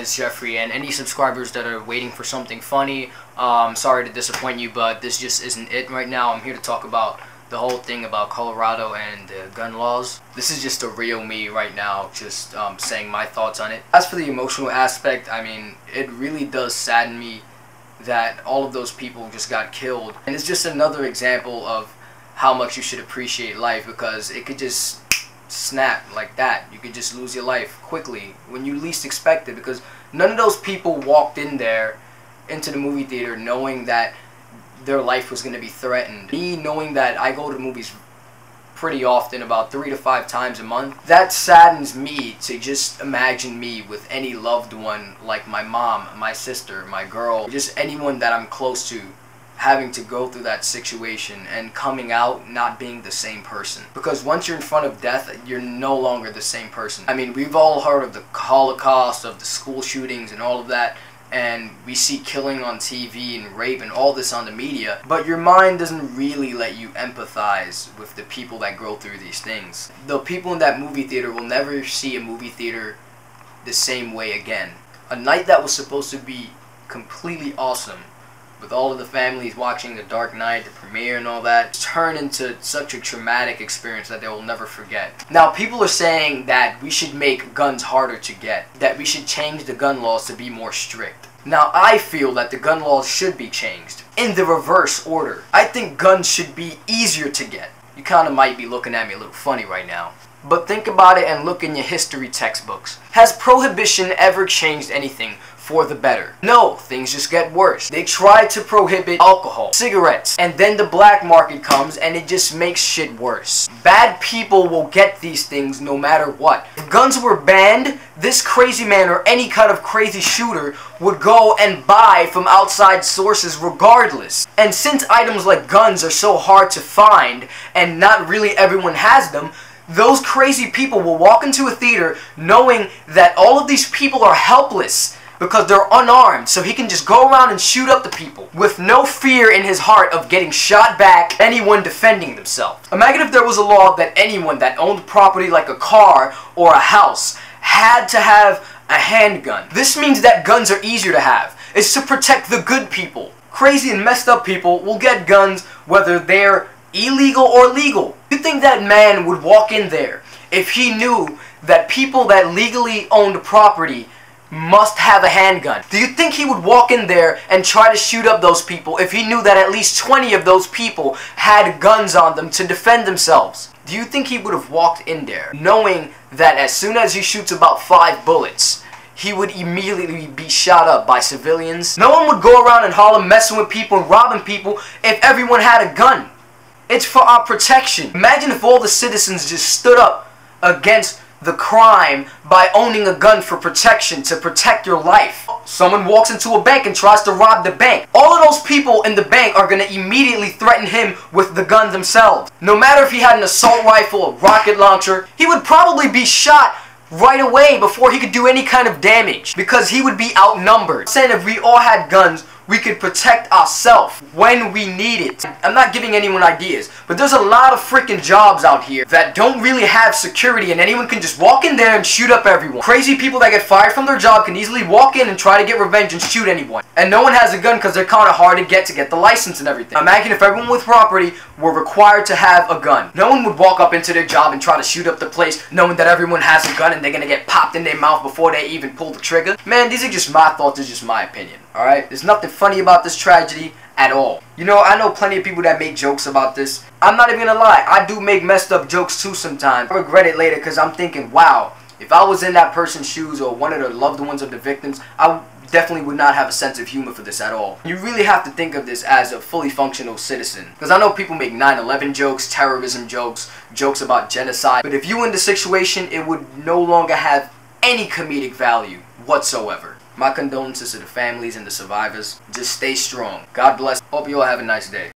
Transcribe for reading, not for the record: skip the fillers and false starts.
is Jeffrey, and any subscribers that are waiting for something funny, sorry to disappoint you, but this just isn't it right now. I'm here to talk about the whole thing about Colorado and gun laws. This is just a real me right now, just saying my thoughts on it. As for the emotional aspect, I mean, it really does sadden me that all of those people just got killed. And it's just another example of how much you should appreciate life, because it could just snap like that. You could just lose your life quickly when you least expect it, because none of those people walked in there into the movie theater knowing that their life was going to be threatened. Me knowing that I go to movies pretty often, about 3 to 5 times a month, that saddens me to just imagine me with any loved one, like my mom, my sister, my girl, just anyone that I'm close to, having to go through that situation and coming out not being the same person. Because once you're in front of death, you're no longer the same person. I mean, we've all heard of the Holocaust, of the school shootings and all of that, and we see killing on TV and rape and all this on the media, but your mind doesn't really let you empathize with the people that go through these things. The people in that movie theater will never see a movie theater the same way again. A night that was supposed to be completely awesome, with all of the families watching The Dark Knight, the premiere and all that, turned into such a traumatic experience that they will never forget. Now, people are saying that we should make guns harder to get, that we should change the gun laws to be more strict. Now, I feel that the gun laws should be changed in the reverse order. I think guns should be easier to get. You kind of might be looking at me a little funny right now, but think about it and look in your history textbooks. Has prohibition ever changed anything for the better? No, things just get worse. They tried to prohibit alcohol, cigarettes, and then the black market comes and it just makes shit worse. Bad people will get these things no matter what. If guns were banned, this crazy man or any kind of crazy shooter would go and buy from outside sources regardless. And since items like guns are so hard to find and not really everyone has them, those crazy people will walk into a theater knowing that all of these people are helpless because they're unarmed, so he can just go around and shoot up the people with no fear in his heart of getting shot back, anyone defending themselves. Imagine if there was a law that anyone that owned property like a car or a house had to have a handgun. This means that guns are easier to have. It's to protect the good people. Crazy and messed up people will get guns whether they're illegal or legal. You think that man would walk in there if he knew that people that legally owned property must have a handgun? Do you think he would walk in there and try to shoot up those people if he knew that at least 20 of those people had guns on them to defend themselves? Do you think he would have walked in there knowing that as soon as he shoots about 5 bullets, he would immediately be shot up by civilians? No one would go around in Harlem messing with people and robbing people if everyone had a gun. It's for our protection. Imagine if all the citizens just stood up against the crime by owning a gun for protection, to protect your life. Someone walks into a bank and tries to rob the bank. All of those people in the bank are going to immediately threaten him with the gun themselves. No matter if he had an assault rifle, a rocket launcher, he would probably be shot right away before he could do any kind of damage, because he would be outnumbered. Saying if we all had guns, we could protect ourselves when we need it. I'm not giving anyone ideas, but there's a lot of freaking jobs out here that don't really have security, and anyone can just walk in there and shoot up everyone. Crazy people that get fired from their job can easily walk in and try to get revenge and shoot anyone. And no one has a gun because they're kind of hard to get the license and everything. Imagine if everyone with property were required to have a gun. No one would walk up into their job and try to shoot up the place knowing that everyone has a gun and they're gonna get popped in their mouth before they even pull the trigger. Man, these are just my thoughts, this is just my opinion. Alright? There's nothing funny about this tragedy at all. You know, I know plenty of people that make jokes about this. I'm not even gonna lie, I do make messed up jokes too sometimes. I regret it later because I'm thinking, wow, if I was in that person's shoes or one of the loved ones of the victims, I definitely would not have a sense of humor for this at all. You really have to think of this as a fully functional citizen. Because I know people make 9/11 jokes, terrorism jokes, jokes about genocide, but if you were in the situation, it would no longer have any comedic value whatsoever. My condolences to the families and the survivors. Just stay strong. God bless. Hope you all have a nice day.